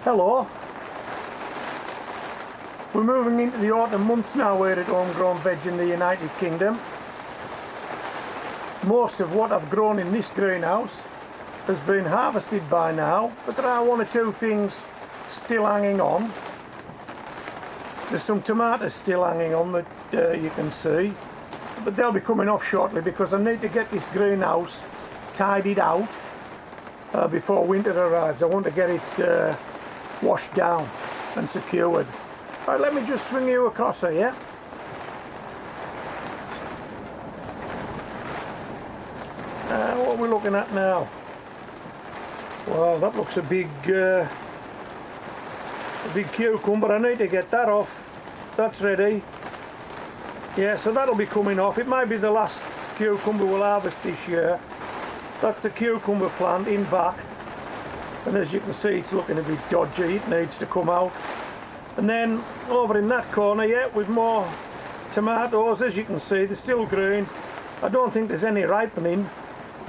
Hello. We're moving into the autumn months now here at Homegrown Veg in the United Kingdom. Most of what I've grown in this greenhouse has been harvested by now, but there are one or two things still hanging on. There's some tomatoes still hanging on that you can see, but they'll be coming off shortly because I need to get this greenhouse tidied out before winter arrives. I want to get it washed down and secured. Right, let me just swing you across here. What are we looking at now? Well, that looks a big cucumber. I need to get that off. That's ready. Yeah, so that'll be coming off. It might be the last cucumber we'll harvest this year. That's the cucumber plant in back. And as you can see, it's looking a bit dodgy. It needs to come out. And then over in that corner, yeah, with more tomatoes. As you can see, they're still green. I don't think there's any ripening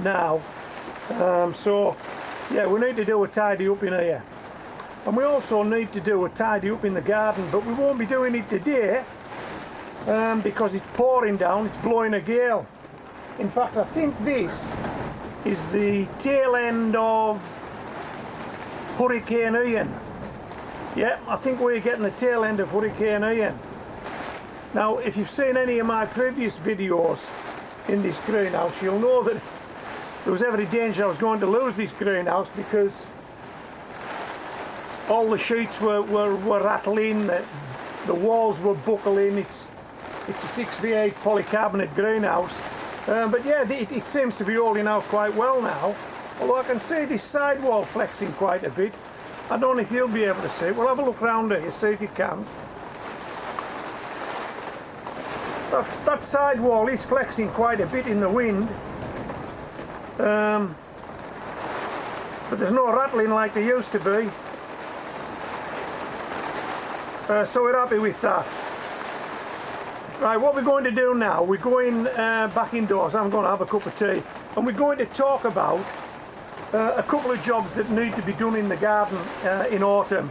now. So yeah, we need to do a tidy up in here. And we also need to do a tidy up in the garden, but we won't be doing it today because it's pouring down, it's blowing a gale. In fact, I think this is the tail end of Hurricane Ian. Yeah, I think we're getting the tail end of Hurricane Ian. Now, if you've seen any of my previous videos in this greenhouse, you'll know that there was every danger I was going to lose this greenhouse because all the sheets were rattling, the walls were buckling. It's a 6v8 polycarbonate greenhouse. But yeah, it seems to be holding out quite well now. Although I can see this side wall flexing quite a bit. I don't know if you'll be able to see it. We'll have a look round here, see if you can. That side wall is flexing quite a bit in the wind. But there's no rattling like there used to be. So we're happy with that. Right, what we're going to do now, we're going back indoors. I'm going to have a cup of tea. And we're going to talk about a couple of jobs that need to be done in the garden in autumn.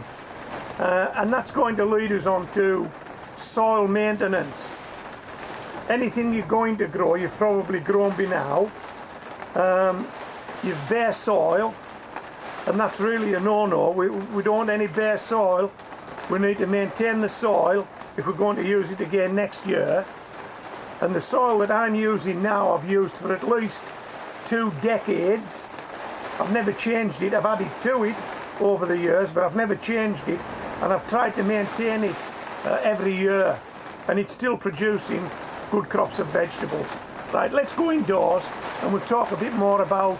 And that's going to lead us on to soil maintenance. Anything you're going to grow, you've probably grown by now. You've bare soil, and that's really a no-no. We don't want any bare soil. We need to maintain the soil if we're going to use it again next year. And the soil that I'm using now, I've used for at least 2 decades. I've never changed it. I've added to it over the years, but I've never changed it, and I've tried to maintain it every year, and it's still producing good crops of vegetables. Right, let's go indoors and we'll talk a bit more about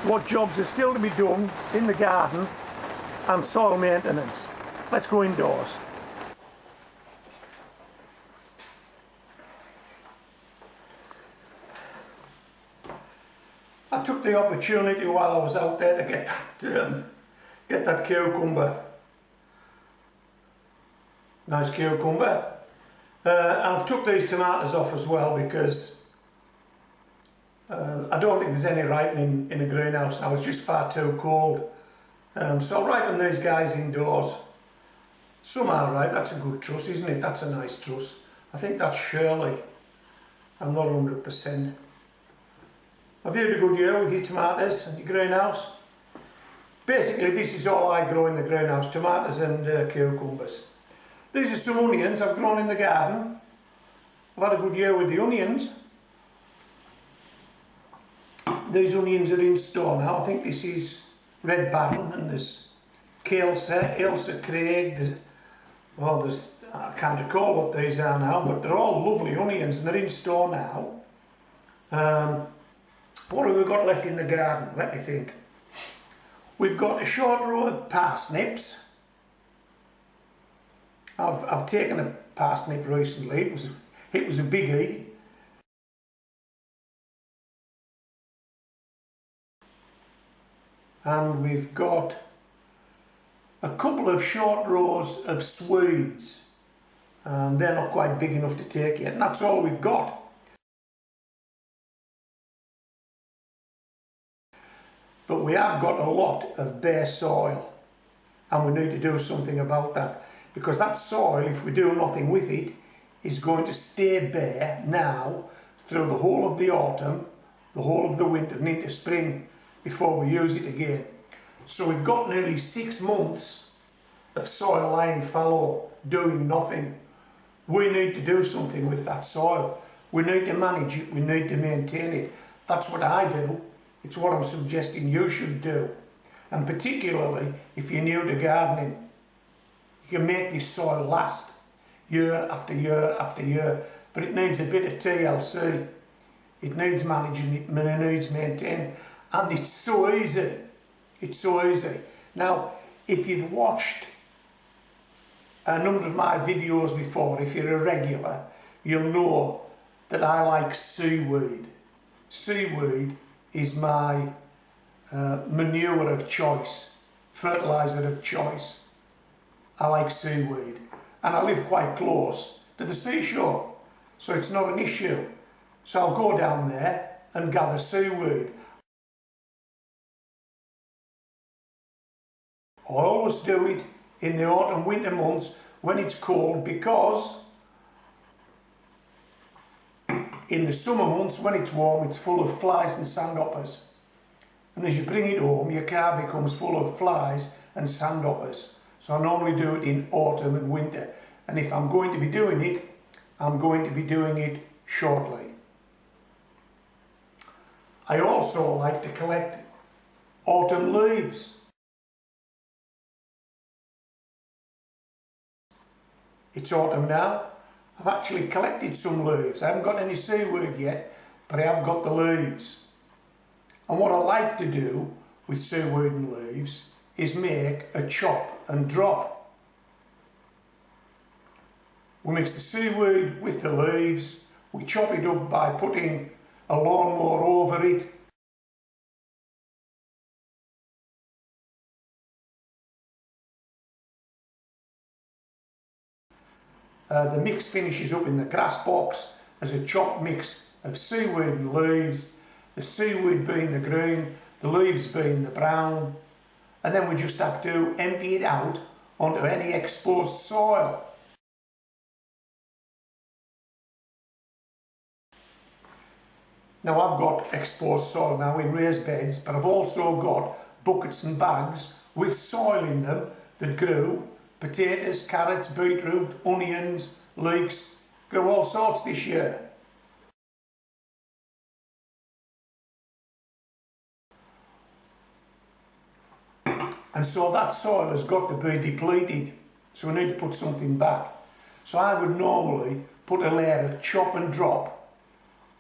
what jobs are still to be done in the garden and soil maintenance. Let's go indoors. I took the opportunity while I was out there to get that cucumber. Nice cucumber. And I've took these tomatoes off as well because I don't think there's any ripening in the greenhouse now. It's just far too cold. So I'll ripen these guys indoors. Some are ripe. That's a good truss, isn't it? That's a nice truss. I think that's Shirley. I'm not 100%. Have you had a good year with your tomatoes and your greenhouse? Basically, this is all I grow in the greenhouse, tomatoes and cucumbers. These are some onions I've grown in the garden. I've had a good year with the onions. These onions are in store now. I think this is Red Baron, and there's Ailsa Craig. Well, I can't recall what these are now, but they're all lovely onions and they're in store now. What have we got left in the garden? Let me think. We've got a short row of parsnips. I've taken a parsnip recently. It was a biggie. And we've got a couple of short rows of Swedes. They're not quite big enough to take yet, and that's all we've got. But we have got a lot of bare soil, and we need to do something about that, because that soil, if we do nothing with it, is going to stay bare now through the whole of the autumn, the whole of the winter and into spring before we use it again. So we've got nearly 6 months of soil lying fallow, doing nothing. We need to do something with that soil. We need to manage it, we need to maintain it. That's what I do. It's what I'm suggesting you should do. And particularly if you're new to gardening, you can make this soil last year after year after year, but it needs a bit of TLC. It needs managing, it needs maintaining, and it's so easy. It's so easy. Now, if you've watched a number of my videos before, if you're a regular, you'll know that I like seaweed. Seaweed is my manure of choice, fertiliser of choice. I like seaweed, and I live quite close to the seashore, so it's not an issue. So I'll go down there and gather seaweed. I always do it in the autumn winter months when it's cold, because in the summer months when it's warm, it's full of flies and sandhoppers, and as you bring it home your car becomes full of flies and sandhoppers. So I normally do it in autumn and winter, and if I'm going to be doing it, I'm going to be doing it shortly. I also like to collect autumn leaves. It's autumn now. I've actually collected some leaves. I haven't got any seaweed yet, but I have got the leaves. And what I like to do with seaweed and leaves is make a chop and drop. We mix the seaweed with the leaves. We chop it up by putting a lawnmower over it. The mix finishes up in the grass box as a chopped mix of seaweed and leaves, the seaweed being the green, the leaves being the brown, and then we just have to empty it out onto any exposed soil. Now I've got exposed soil now in raised beds, but I've also got buckets and bags with soil in them that grew potatoes, carrots, beetroot, onions, leeks, grew all sorts this year. And so that soil has got to be depleted, so we need to put something back. So I would normally put a layer of chop and drop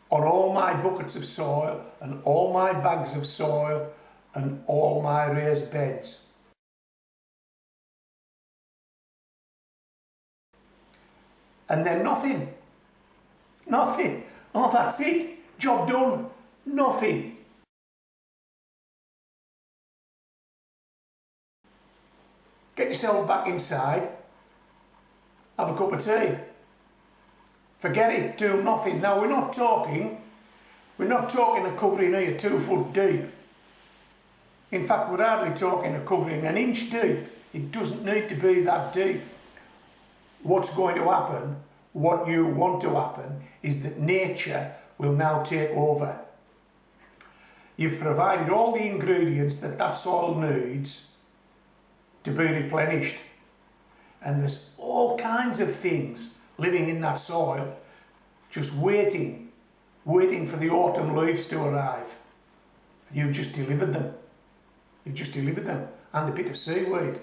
on all my buckets of soil and all my bags of soil and all my raised beds. And then nothing. Oh, that's it. Job done. Nothing. Get yourself back inside. Have a cup of tea. Forget it. Do nothing. Now we're not talking a covering here 2 foot deep. In fact, we're hardly talking a covering an inch deep. It doesn't need to be that deep. What's going to happen, what you want to happen, is that nature will now take over. You've provided all the ingredients that that soil needs to be replenished. And there's all kinds of things living in that soil, just waiting for the autumn leaves to arrive. And you've just delivered them. You've just delivered them, and a bit of seaweed.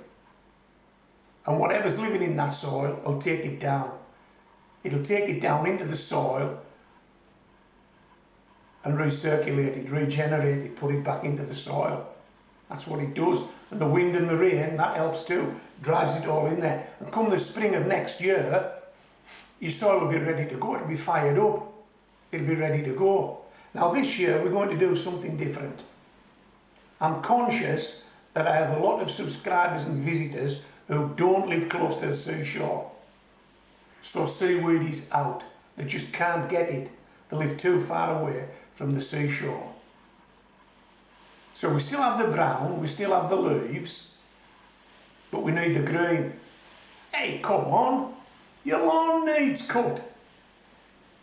And whatever's living in that soil will take it down. It'll take it down into the soil and recirculate it, regenerate it, put it back into the soil. That's what it does. And the wind and the rain, that helps too, drives it all in there. And come the spring of next year, your soil will be ready to go. It'll be fired up. It'll be ready to go. Now this year we're going to do something different. I'm conscious that I have a lot of subscribers and visitors who don't live close to the seashore. So seaweed is out. They just can't get it. They live too far away from the seashore. So we still have the brown, we still have the leaves, but we need the green. Hey, come on, your lawn needs cut.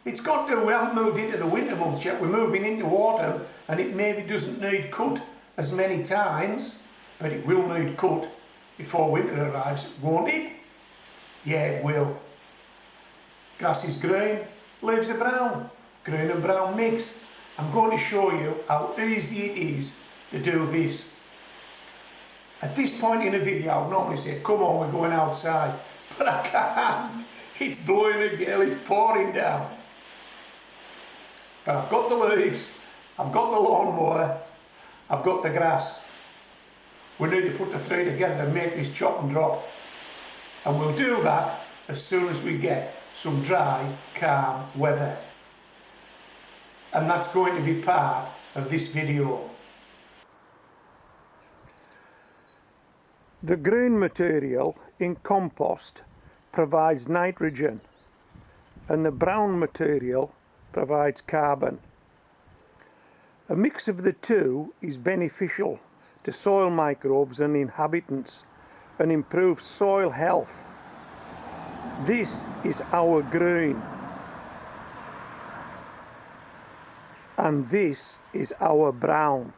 It's got to. We haven't moved into the winter months yet, we're moving into autumn, and it maybe doesn't need cut as many times, but it will need cut before winter arrives, won't it? Yeah, it will. Grass is green, leaves are brown. Green and brown mix. I'm going to show you how easy it is to do this. At this point in the video, I'd normally say, come on, we're going outside. But I can't. It's blowing a gale, it's pouring down. But I've got the leaves, I've got the lawnmower, I've got the grass. We need to put the three together and make this chop and drop. And we'll do that as soon as we get some dry, calm weather. And that's going to be part of this video. The green material in compost provides nitrogen, and the brown material provides carbon. A mix of the two is beneficial to soil microbes and inhabitants and improves soil health. This is our green, and this is our brown.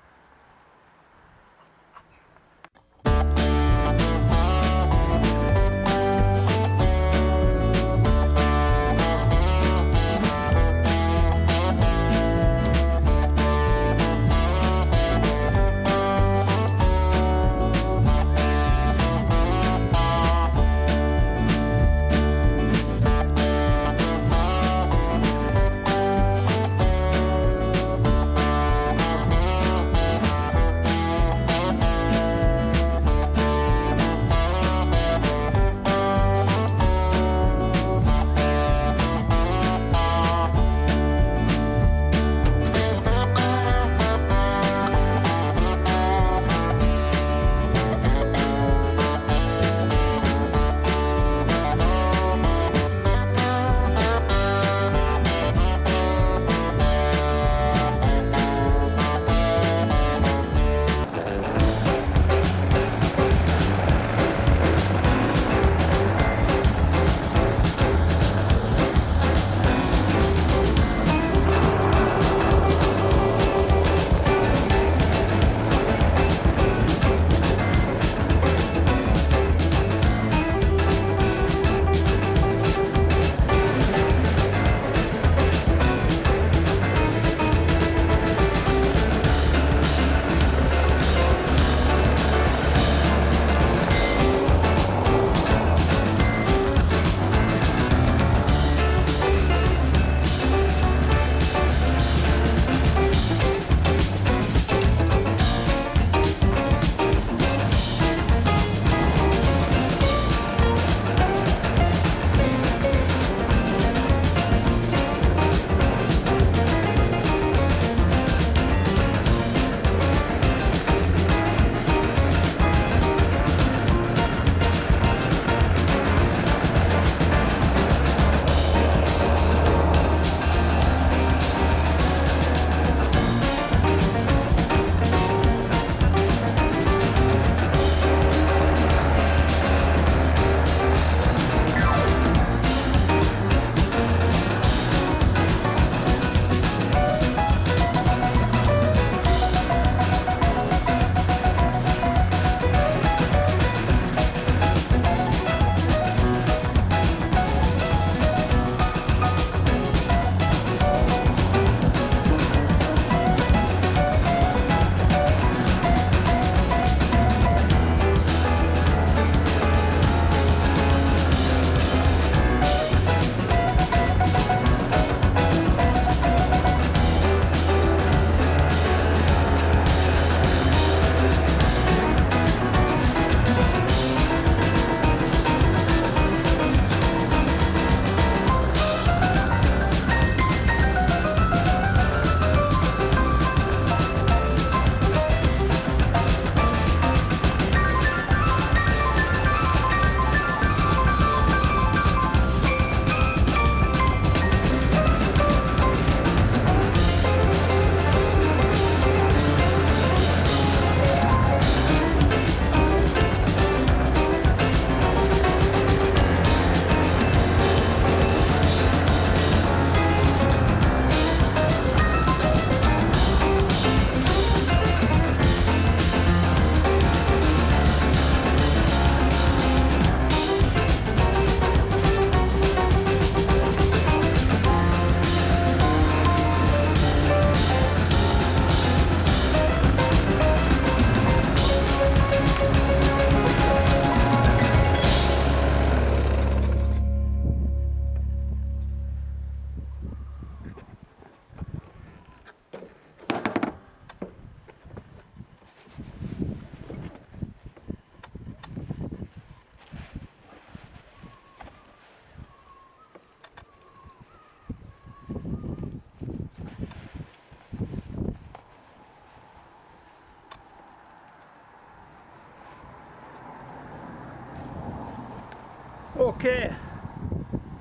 Okay,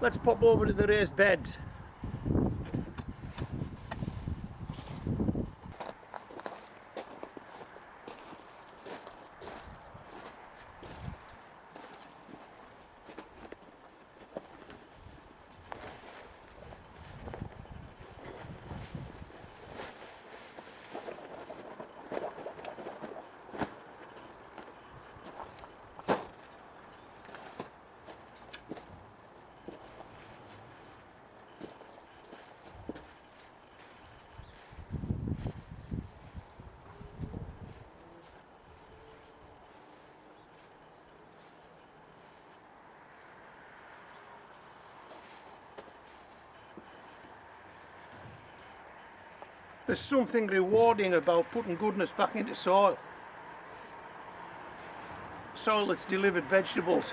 let's pop over to the raised beds. There's something rewarding about putting goodness back into soil. Soil that's delivered vegetables,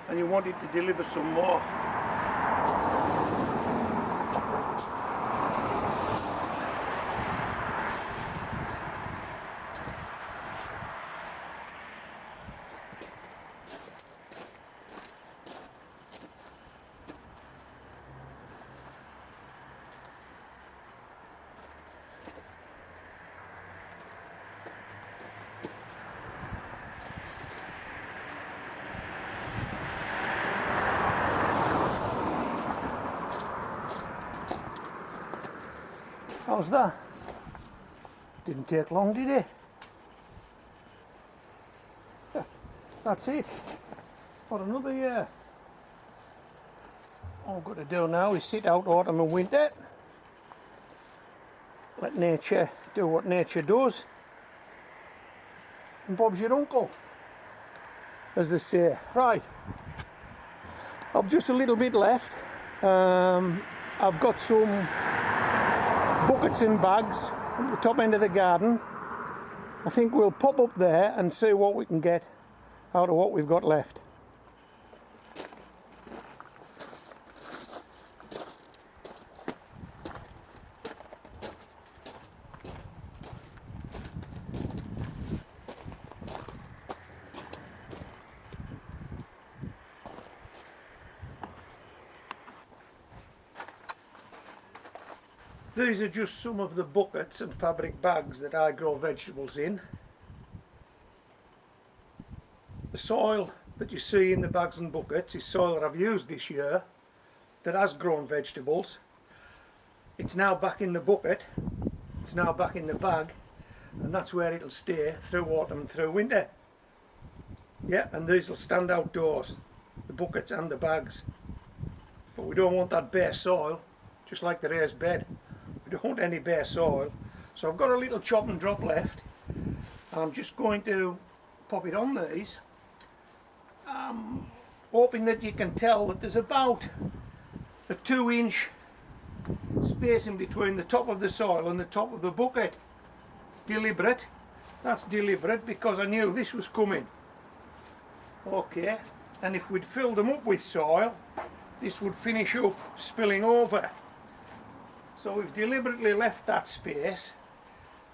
and you want it to deliver some more. How's that? Didn't take long, did it? Yeah, that's it. For another year. All I've got to do now is sit out autumn and winter. Let nature do what nature does. And Bob's your uncle, as they say. Right. I've just a little bit left. I've got some buckets and bags at the top end of the garden. I think we'll pop up there and see what we can get out of what we've got left. These are just some of the buckets and fabric bags that I grow vegetables in. The soil that you see in the bags and buckets is soil that I've used this year that has grown vegetables. It's now back in the bucket, it's now back in the bag, and that's where it'll stay through autumn and through winter. Yeah, and these will stand outdoors, the buckets and the bags. But we don't want that bare soil, just like the raised bed. We don't want any bare soil. So I've got a little chop and drop left. I'm just going to pop it on these. Hoping that you can tell that there's about a 2-inch space in between the top of the soil and the top of the bucket. Deliberate. That's deliberate because I knew this was coming. Okay, and if we'd filled them up with soil, this would finish up spilling over. So we've deliberately left that space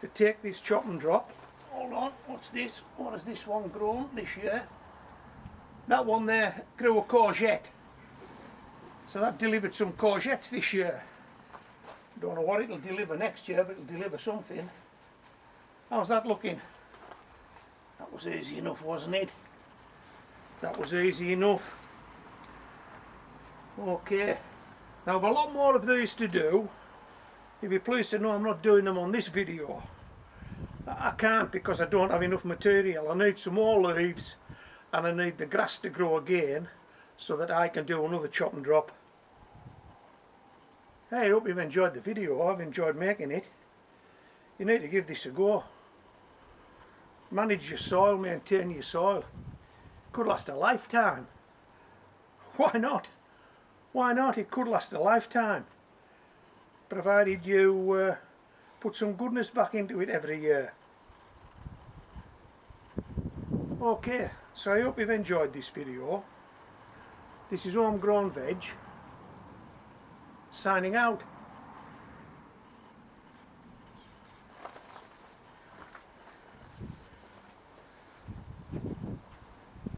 to take this chop and drop. Hold on, what's this? What has this one grown this year? That one there grew a courgette. So that delivered some courgettes this year. Don't know what it'll deliver next year, but it'll deliver something. How's that looking? That was easy enough, wasn't it? That was easy enough. Okay, now I've a lot more of these to do. You'll be pleased to know I'm not doing them on this video. I can't because I don't have enough material. I need some more leaves and I need the grass to grow again so that I can do another chop and drop. Hey, I hope you've enjoyed the video. I've enjoyed making it. You need to give this a go. Manage your soil, maintain your soil. Could last a lifetime. Why not? Why not? It could last a lifetime, provided you put some goodness back into it every year. Okay, so I hope you've enjoyed this video. This is Homegrown Veg, signing out.